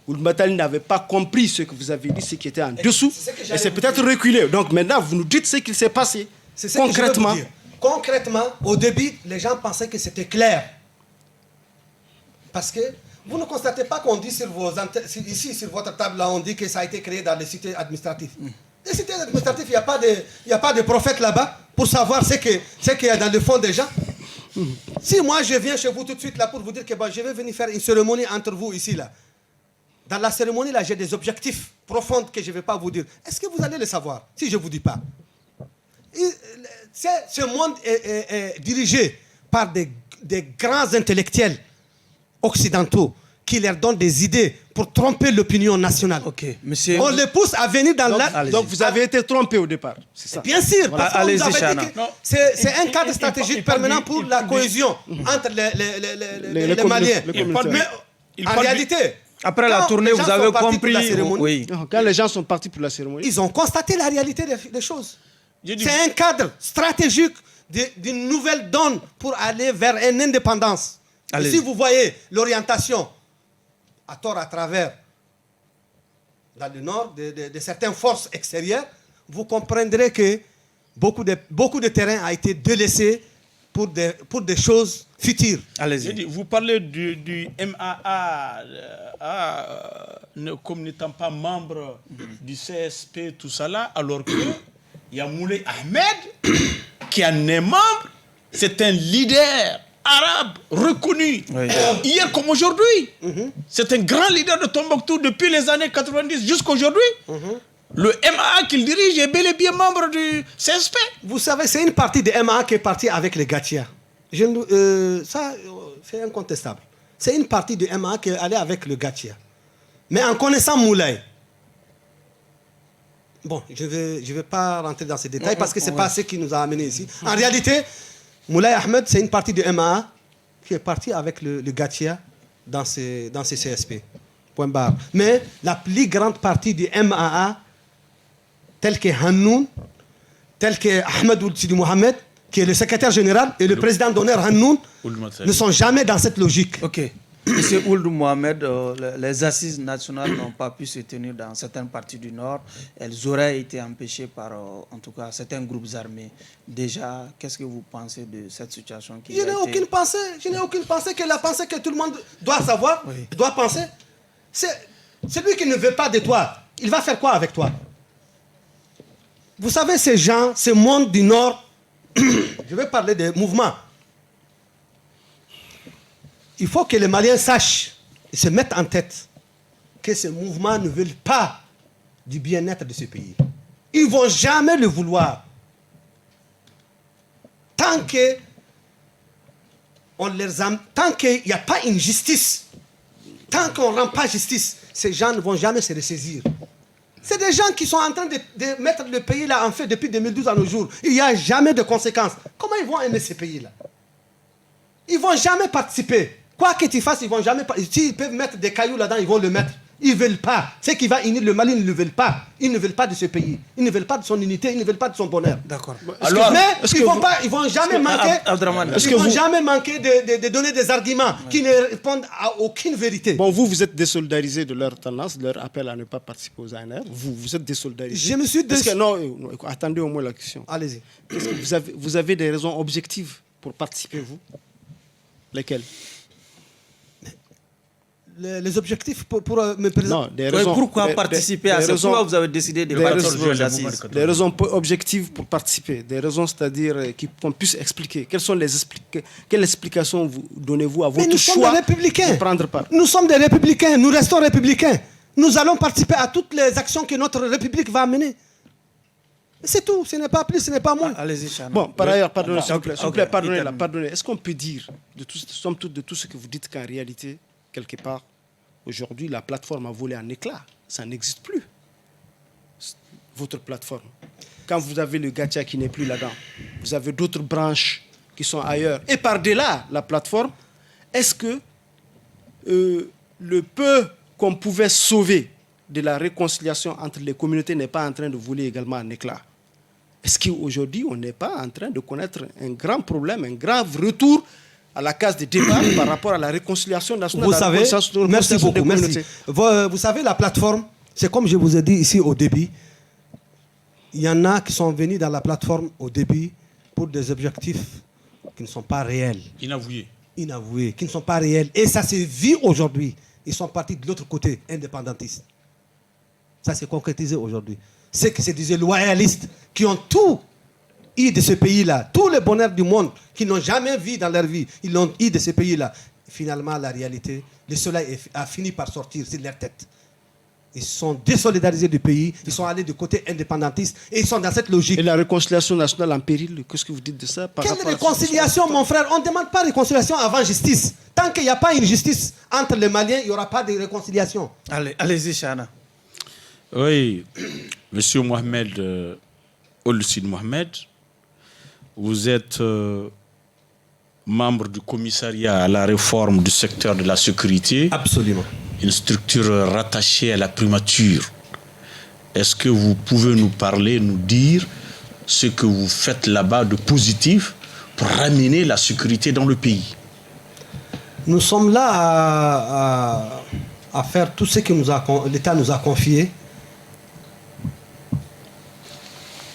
Ould Matali n'avait pas compris ce que vous avez dit, ce qui était en dessous, et c'est peut-être reculé. Donc maintenant, vous nous dites ce qu'il s'est passé concrètement. concrètement, au début, les gens pensaient que c'était clair. Parce que vous ne constatez pas qu'on dit ici, sur votre table, là, on dit que ça a été créé dans les cités administratives. Les cités administratives, il n'y a pas de prophète là-bas pour savoir ce qu'il y a dans le fond des gens. Si moi, je viens chez vous tout de suite là pour vous dire que je vais venir faire une cérémonie entre vous ici, là. Dans la cérémonie, là, j'ai des objectifs profonds que je ne vais pas vous dire. Est-ce que vous allez les savoir si je ne vous dis pas? Ce monde est dirigé par des grands intellectuels occidentaux qui leur donnent des idées pour tromper l'opinion nationale. Ok, monsieur. On les pousse à venir dans Donc vous avez été trompé au départ, c'est ça? Bien sûr, parce qu'on nous avait dit que c'est un cadre il stratégique parle permanent du- pour il la parle du- cohésion entre les Maliens. Mais en réalité, Après la quand tournée, les gens vous avez sont partis pour la compris. cérémonie, Oui. Quand les gens sont partis pour la cérémonie, ils ont constaté la réalité des choses. Je dis- C'est un cadre stratégique d'une nouvelle donne pour aller vers une indépendance. Et Allez-y. si vous voyez l'orientation à tort à travers dans le nord de certaines forces extérieures, vous comprendrez que beaucoup de terrain a été délaissé pour des choses futures. J'ai Allez-y. dit, vous parlez du MAA comme n'étant pas membre du CSP, tout ça là, alors que il y a Moulay Ahmed qui en est membre. C'est un leader arabe reconnu, Oui. hier comme aujourd'hui. C'est un grand leader de Tombouctou depuis les années 90 jusqu'à aujourd'hui. Le MAA qu'il dirige est bel et bien membre du CSP. Vous savez, c'est une partie de MA qui est partie avec les Gatia. Ça, c'est incontestable. C'est une partie de MA qui est allée avec le Gatia. Mais en connaissant Moulay, bon, je vais pas rentrer dans ces détails parce que ce n'est pas ce qui nous a amenés ici. En réalité, Moulay Ahmed, c'est une partie de MA qui est partie avec le Gatia dans ces CSP. Point barre. Mais la plus grande partie du MAA, tel que Hannoun, tel que Ahmed Ould Sidi Mohamed, qui est le secrétaire général, et le président d'honneur Hannoun, ne sont jamais dans cette logique. Ok. Monsieur Ould Mohamed, les assises nationales n'ont pas pu se tenir dans certaines parties du Nord. Elles auraient été empêchées par, en tout cas, certains groupes armés. Déjà, qu'est-ce que vous pensez de cette situation qui Je n'ai aucune pensée. Je n'ai aucune pensée que la pensée que tout le monde doit savoir, doit penser. C'est celui qui ne veut pas de toi. Il va faire quoi avec toi? Vous savez, ces gens, ce monde du Nord, je vais parler des mouvements. Il faut que les Maliens sachent et se mettent en tête que ces mouvements ne veulent pas du bien-être de ce pays. Ils ne vont jamais le vouloir. Tant qu'il n'y a pas une justice, tant qu'on ne rend pas justice, ces gens ne vont jamais se ressaisir. C'est des gens qui sont en train de mettre le pays là en fait depuis 2012 à nos jours. Il n'y a jamais de conséquences. Comment ils vont aimer ce pays-là? Ils ne vont jamais participer. Quoi que tu fasses, ils vont jamais participer. S'ils peuvent mettre des cailloux là-dedans, ils vont le mettre. Ils ne veulent pas. Ce qui va unir le Mali, ils ne le veulent pas. Ils ne veulent pas de ce pays. Ils ne veulent pas de son unité, ils ne veulent pas de son bonheur. D'accord. Mais ils vont jamais manquer. Abdraman, Ils vont jamais manquer de donner des arguments qui ne répondent à aucune vérité. bon, vous êtes désolidarisé de leur tendance, de leur appel à ne pas participer aux ANR. Vous êtes désolidarisé. Je me suis Non, attendez au moins la question. Allez-y. Est-ce que vous avez des raisons objectives pour participer, vous? Lesquelles? Les objectifs pour me présenter. Non, des Oui, raisons. pourquoi participer à ça? Pourquoi vous avez décidé de participer aux assises? Des raisons objectives pour participer, des raisons, c'est-à-dire qu'on puisse expliquer. Quelle explication vous donnez-vous à Mais votre nous sommes choix des républicains. de prendre part? Nous sommes des républicains, nous restons républicains. Nous allons participer à toutes les actions que notre république va mener. C'est tout, ce n'est pas plus, ce n'est pas moins. Allez-y, Chana. Bon, par ailleurs, pardonnez, s'il vous plaît, Ok, pardonnez. Est-ce qu'on peut dire, somme toute, de tout ce que vous dites, qu'en réalité, quelque part, aujourd'hui, la plateforme a volé en éclats. Ça n'existe plus. Votre plateforme. Quand vous avez le Gatia qui n'est plus là-dedans, vous avez d'autres branches qui sont ailleurs. Et par-delà la plateforme, est-ce que le peu qu'on pouvait sauver de la réconciliation entre les communautés n'est pas en train de voler également en éclats? Est-ce qu'aujourd'hui, on n'est pas en train de connaître un grand problème, un grave retour à la case de départ par rapport à la réconciliation nationale? Vous savez, merci beaucoup, merci. Vous savez, la plateforme, c'est comme je vous ai dit ici au début, il y en a qui sont venus dans la plateforme au début pour des objectifs qui ne sont pas réels. Inavoués, qui ne sont pas réels. Et ça se vit aujourd'hui. Ils sont partis de l'autre côté, indépendantistes. Ça s'est concrétisé aujourd'hui. Ceux qui se disaient loyalistes, qui ont tout eu de ce pays-là, tout le bonheur du monde, qu'ils n'ont jamais vu dans leur vie, ils l'ont eu de ce pays-là. Finalement, la réalité, le soleil a fini par sortir sur leur tête. Ils sont désolidarisés du pays, ils sont allés du côté indépendantiste et ils sont dans cette logique. Et la réconciliation nationale en péril, qu'est-ce que vous dites de ça? Quelle réconciliation, mon frère? On ne demande pas réconciliation avant justice. Tant qu'il n'y a pas une justice entre les Maliens, il n'y aura pas de réconciliation. Allez-y, Chana. Oui, Monsieur Mohamed Ould-Sine Mohamed, vous êtes membre du commissariat à la réforme du secteur de la sécurité. Absolument. Une structure rattachée à la primature. Est-ce que vous pouvez nous parler, nous dire ce que vous faites là-bas de positif pour ramener la sécurité dans le pays? Nous sommes là à faire tout ce que l'État nous a confié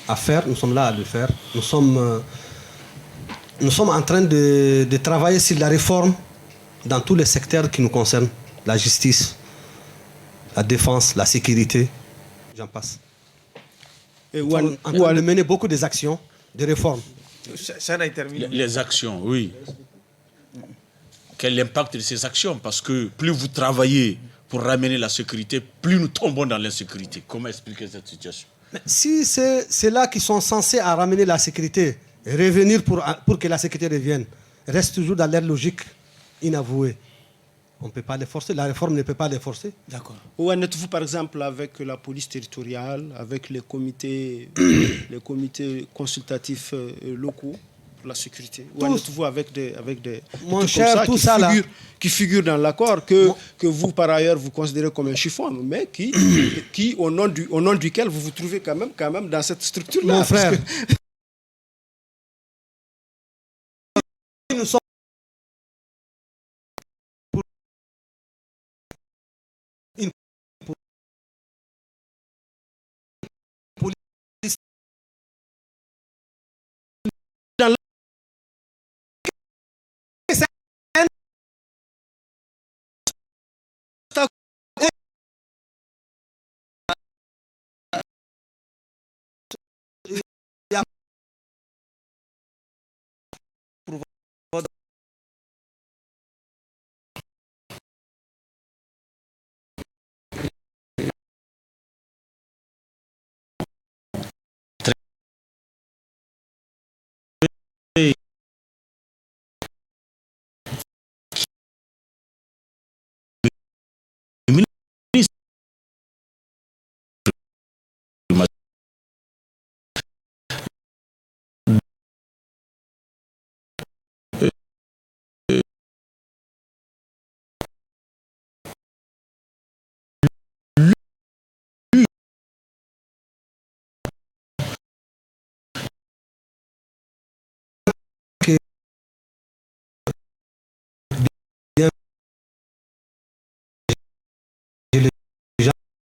à faire. Nous sommes là à le faire. Nous sommes en train de travailler sur la réforme dans tous les secteurs qui nous concernent. La justice, la défense, la sécurité, j'en passe. Et on est en train de mener beaucoup des actions, des réformes. Les actions, oui. Quel est l'impact de ces actions? Parce que plus vous travaillez pour ramener la sécurité, plus nous tombons dans l'insécurité. Comment expliquer cette situation? Mais si c'est là qui sont censés à ramener la sécurité, revenir pour que la sécurité revienne, restent toujours dans leur logique inavouée. On ne peut pas les forcer, la réforme ne peut pas les forcer. D'accord. Où en êtes-vous par exemple avec la police territoriale, avec les comités consultatifs locaux pour la sécurité? Où en êtes-vous avec des mon cher, tout ça là qui figurent dans l'accord que vous par ailleurs vous considérez comme un chiffon, mais qui au nom duquel vous vous trouvez quand même dans cette structure-là? Mon frère, nous sommes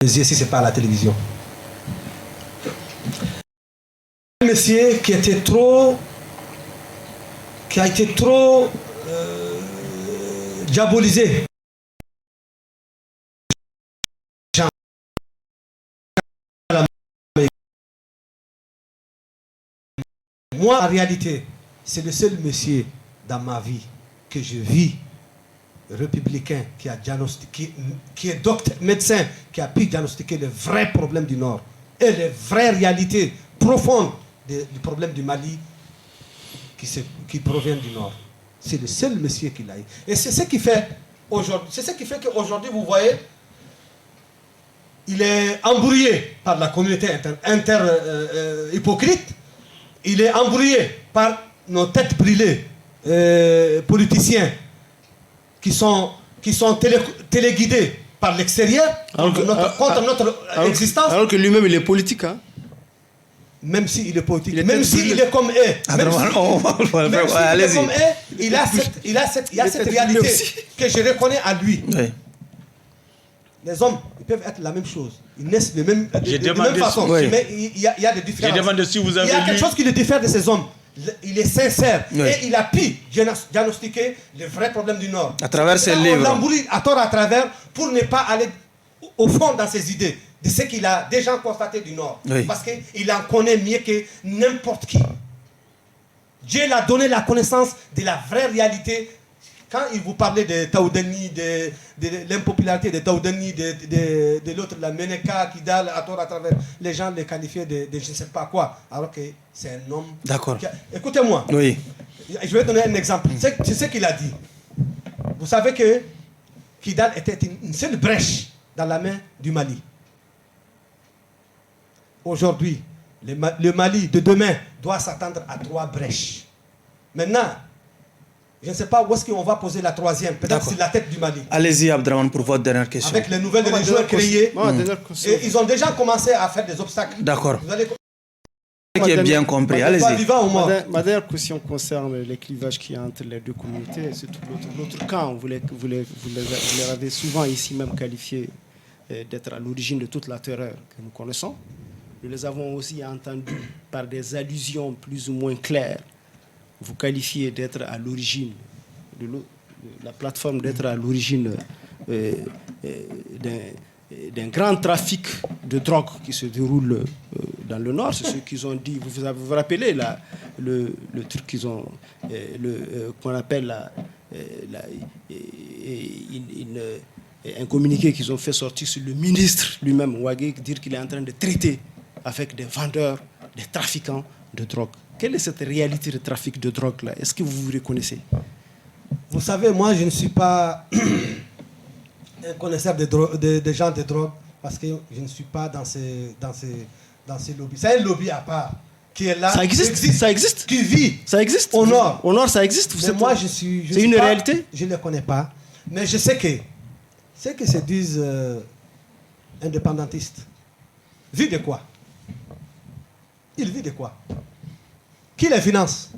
si c'est pas à la télévision. Un monsieur qui a été trop diabolisé. Moi, en réalité, c'est le seul monsieur dans ma vie que je vis républicain qui a diagnostiqué, qui est docteur, médecin, qui a pu diagnostiquer les vrais problèmes du Nord et les vraies réalités profondes du problème du Mali qui proviennent du Nord. C'est le seul monsieur qui l'a eu. Et c'est ce qui fait aujourd'hui, qu'aujourd'hui, vous voyez, il est embrouillé par la communauté hypocrite, il est embrouillé par nos têtes brûlées politiciens qui sont téléguidés par l'extérieur contre notre existence. Alors que lui-même, il est politique. Hein? Même s'il est politique, même s'il est comme eux. Il y a cette réalité que je reconnais à lui. Oui. Les hommes, ils peuvent être la même chose. Ils naissent de même façon. Oui. Mais il y a des différences. Je demande si vous avez il y a quelque chose qui les diffère de ces hommes. il est sincère. Oui. Et il a pu diagnostiquer les vrais problèmes du Nord. À travers ses On livres. l'embrouille à tort à travers pour ne pas aller au fond dans ses idées de ce qu'il a déjà constaté du Nord. Oui. Parce qu'il en connaît mieux que n'importe qui. Dieu l'a donné la connaissance de la vraie réalité. Quand il vous parlait de Taoudani, de l'impopularité de Taoudani, de l'autre, la Meneka, Kidal, à tort à travers, les gens les qualifiaient de je ne sais pas quoi, alors que c'est un homme. D'accord. Écoutez-moi, Oui. je vais donner un exemple. C'est ce qu'il a dit. Vous savez que Kidal était une seule brèche dans la main du Mali. Aujourd'hui, le Mali de demain doit s'attendre à 3 brèches. Maintenant, je ne sais pas où est-ce qu'on va poser la 3e. Peut-être sur la tête du Mali. Allez-y, Abdraman, pour votre dernière question. Avec les nouvelles régions créées, et ils ont déjà commencé à faire des obstacles. D'accord. Vous allez... Qui est bien compris. Allez-y. Ma dernière question concerne les clivages qu'il y a entre les deux communautés. C'est tout l'autre camp. Vous les avez souvent ici même qualifiés d'être à l'origine de toute la terreur que nous connaissons. Nous les avons aussi entendus par des allusions plus ou moins claires. Vous qualifiez d'être à l'origine de la plateforme, d'être à l'origine d'un grand trafic de drogue qui se déroule dans le Nord. C'est ce qu'ils ont dit. Vous vous rappelez le truc qu'ils ont, qu'on appelle un communiqué qu'ils ont fait sortir sur le ministre lui-même, Ouagé, dire qu'il est en train de traiter avec des vendeurs, des trafiquants de drogue. Quelle est cette réalité de trafic de drogue-là? Est-ce que vous vous reconnaissez? Vous savez, moi, je ne suis pas un connaisseur des gens de drogue parce que je ne suis pas dans ces lobbies. C'est un lobby à part qui est là. Ça existe. Qui vit. Ça existe. Au Nord. Au Nord, ça existe. Mais moi, c'est une réalité. Je ne les connais pas. Mais je sais que ceux qui se disent indépendantistes vivent de quoi? Ils vivent de quoi? Qui les finance?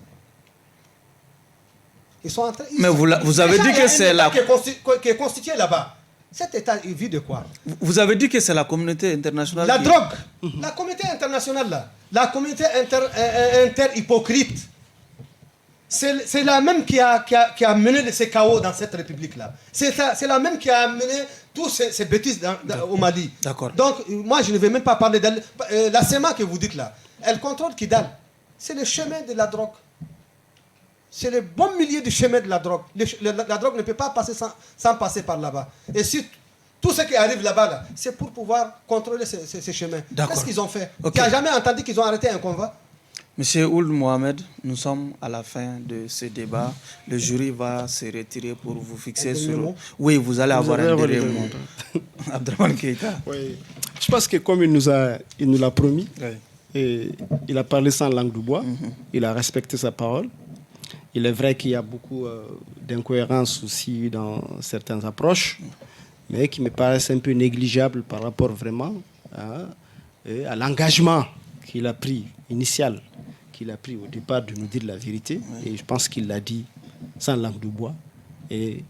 Ils sont en train, Mais vous avez dit que c'est la... qui est constitué là-bas. Cet État, il vit de quoi? Vous avez dit que c'est la communauté internationale. La drogue. La communauté internationale, là. La communauté inter-hypocrite. C'est la même qui a mené ces chaos dans cette république-là. C'est la même qui a mené toutes ces bêtises au Mali. D'accord. Donc, moi, je ne vais même pas parler d'elle. La SEMA que vous dites là, elle contrôle Kidal. C'est le chemin de la drogue. C'est le bon milieu du chemin de la drogue. La drogue ne peut pas passer sans passer par là-bas. Et si tout ce qui arrive là-bas, c'est pour pouvoir contrôler ces chemins. Qu'est-ce qu'ils ont fait? Okay. Tu n'as jamais entendu qu'ils ont arrêté un convoi? Monsieur Ould Mohamed, nous sommes à la fin de ce débat. Le jury va se retirer pour vous fixer sur... Oui, vous allez avoir un dernier mot. Abdraman Keïta. Oui. Je pense que comme il nous l'a promis, oui. Et il a parlé sans langue de bois, il a respecté sa parole. Il est vrai qu'il y a beaucoup d'incohérences aussi dans certaines approches, mais qui me paraissent un peu négligeables par rapport vraiment à l'engagement qu'il a pris, initial, qu'il a pris au départ de nous dire la vérité. Et je pense qu'il l'a dit sans langue de bois. Et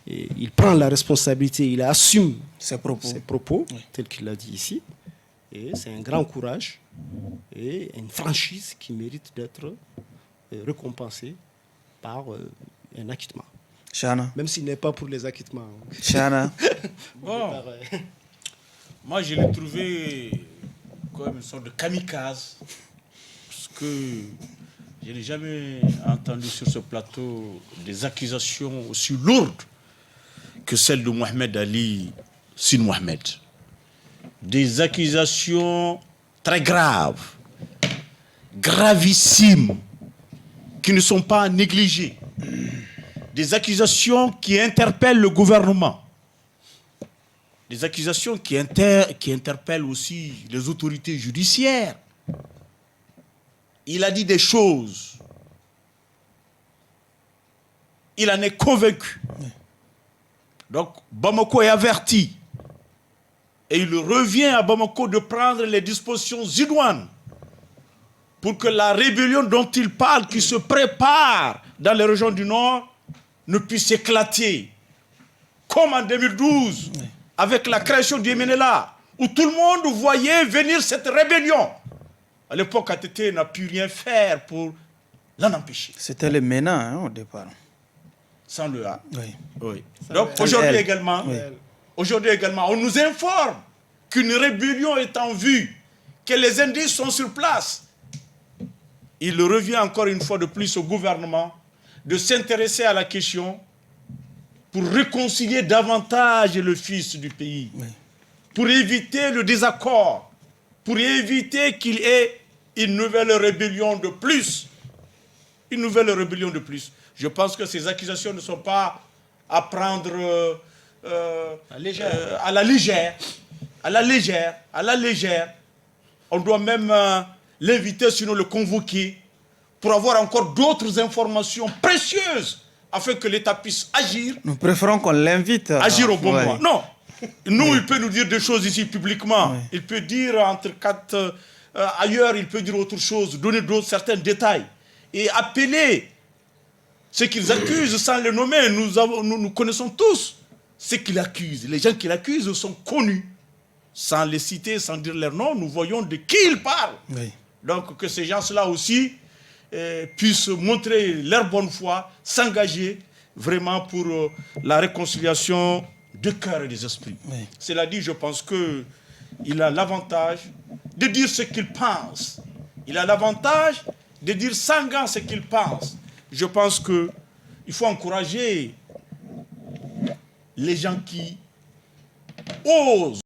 il prend la responsabilité, il assume ses propos tels qu'il l'a dit ici. Et c'est un grand courage et une franchise qui mérite d'être récompensée par un acquittement. Chana. Même s'il n'est pas pour les acquittements. Chana. Bon, moi je l'ai trouvé comme une sorte de kamikaze. Parce que je n'ai jamais entendu sur ce plateau des accusations aussi lourdes que celles de Mohamed Ali Sin Mohamed. Des accusations très graves, gravissimes, qui ne sont pas négligées. Des accusations qui interpellent le gouvernement. Des accusations qui interpellent aussi les autorités judiciaires. Il a dit des choses. Il en est convaincu. Donc, Bamako est averti. Et il revient à Bamako de prendre les dispositions idoines pour que la rébellion dont il parle, qui se prépare dans les régions du Nord, ne puisse éclater. Comme en 2012, avec la création du MNLA, où tout le monde voyait venir cette rébellion. À l'époque, ATT n'a pu rien faire pour l'en empêcher. C'était le MENA au départ. Sans le A. Oui. Oui. Donc aujourd'hui également, on nous informe qu'une rébellion est en vue, que les indices sont sur place. Il revient encore une fois de plus au gouvernement de s'intéresser à la question pour réconcilier davantage le fils du pays, pour éviter le désaccord, pour éviter qu'il y ait une nouvelle rébellion de plus. Une nouvelle rébellion de plus. Je pense que ces accusations ne sont pas à prendre à la légère. On doit même l'inviter, sinon le convoquer, pour avoir encore d'autres informations précieuses, afin que l'État puisse agir. Nous préférons qu'on l'invite. Agir au bon moment. Non. Nous, il peut nous dire des choses ici publiquement. Il peut dire entre quatre... ailleurs, il peut dire autre chose, donner certains détails. Et appeler ceux qu'ils accusent sans les nommer. Nous connaissons tous ceux qu'ils accusent. Les gens qui l'accusent sont connus. Sans les citer, sans dire leur nom, nous voyons de qui ils parlent. Oui. Donc que ces gens-là aussi puissent montrer leur bonne foi, s'engager vraiment pour la réconciliation du cœur et des esprits. Oui. Cela dit, je pense qu'il a l'avantage de dire ce qu'il pense. Il a l'avantage de dire sans gants ce qu'il pense. Je pense qu'il faut encourager les gens qui osent.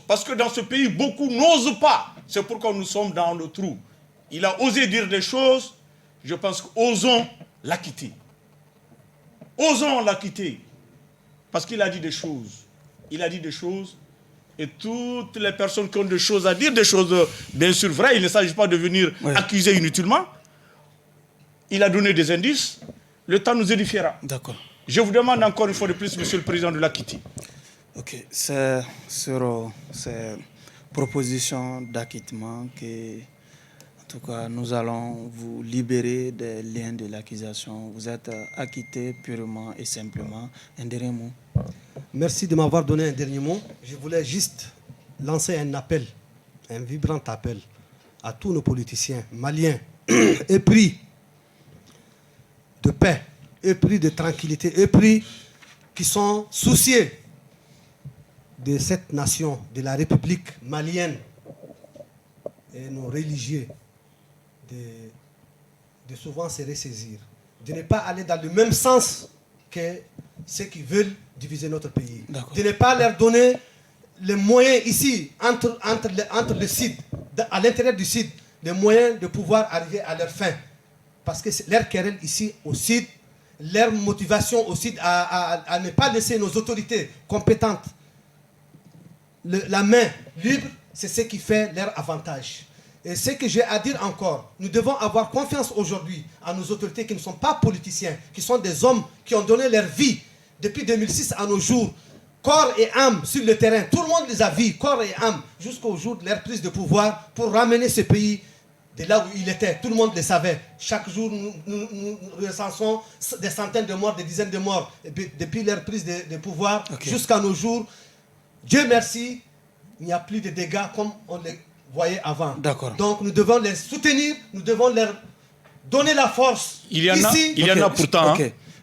Parce que dans ce pays, beaucoup n'osent pas. C'est pourquoi nous sommes dans le trou. Il a osé dire des choses. Je pense qu'osons la quitter. Osons la quitter. Parce qu'il a dit des choses. Il a dit des choses. Et toutes les personnes qui ont des choses à dire, des choses bien sûr vraies, il ne s'agit pas de venir accuser inutilement. Il a donné des indices. Le temps nous édifiera. D'accord. Je vous demande encore une fois de plus, Monsieur le Président, de la quitter. Ok. C'est sur ces propositions d'acquittement que, en tout cas, nous allons vous libérer des liens de l'accusation. Vous êtes acquitté purement et simplement. Un dernier mot. Merci de m'avoir donné un dernier mot. Je voulais juste lancer un appel, un vibrant appel à tous nos politiciens maliens épris de paix, épris de tranquillité, épris qui sont soucieux de cette nation, de la République malienne, et nos religieux, de souvent se ressaisir, de ne pas aller dans le même sens que ceux qui veulent diviser notre pays. De ne pas leur donner les moyens ici, entre le Sud, à l'intérieur du Sud, les moyens de pouvoir arriver à leur fin. Parce que leur querelle ici au Sud, leur motivation au Sud à ne pas laisser nos autorités compétentes la main libre, c'est ce qui fait leur avantage. Et ce que j'ai à dire encore, nous devons avoir confiance aujourd'hui à nos autorités qui ne sont pas politiciens, qui sont des hommes qui ont donné leur vie depuis 2006 à nos jours, corps et âme sur le terrain. Tout le monde les a vus, corps et âme, jusqu'au jour de leur prise de pouvoir pour ramener ce pays de là où il était. Tout le monde le savait. Chaque jour, nous recensons des centaines de morts, des dizaines de morts. Et depuis leur prise de pouvoir jusqu'à nos jours, Dieu merci, il n'y a plus de dégâts comme on les voyait avant. Donc nous devons les soutenir, nous devons leur donner la force. Il y en a pourtant.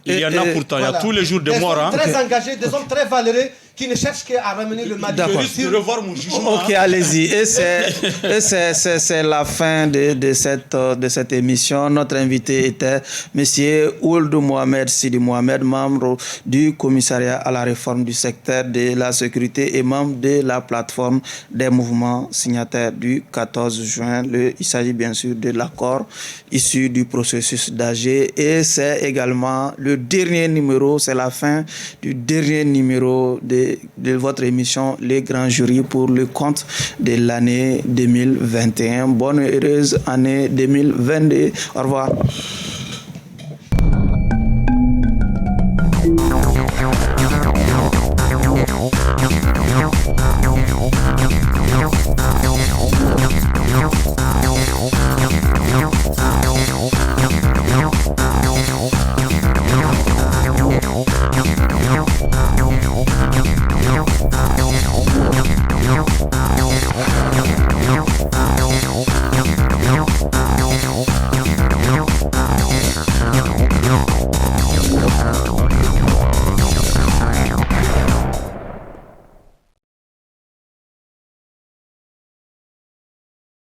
Il y en a pourtant, il y a tous les jours de morts. Des hommes très engagés, des hommes très valeureux qui ne cherchent qu'à ramener le Mali. Je risque de revoir mon jugement. Ok, allez-y. Et c'est la fin de cette émission. Notre invité était M. Ould Mohamed Sidi Mohamed, membre du commissariat à la réforme du secteur de la sécurité et membre de la plateforme des mouvements signataires du 14 juin. Il s'agit bien sûr de l'accord issu du processus d'Alger. Et c'est également le dernier numéro, c'est la fin du dernier numéro de votre émission Les Grands Jurys pour le compte de l'année 2021. Bonne et heureuse année 2022. Au revoir.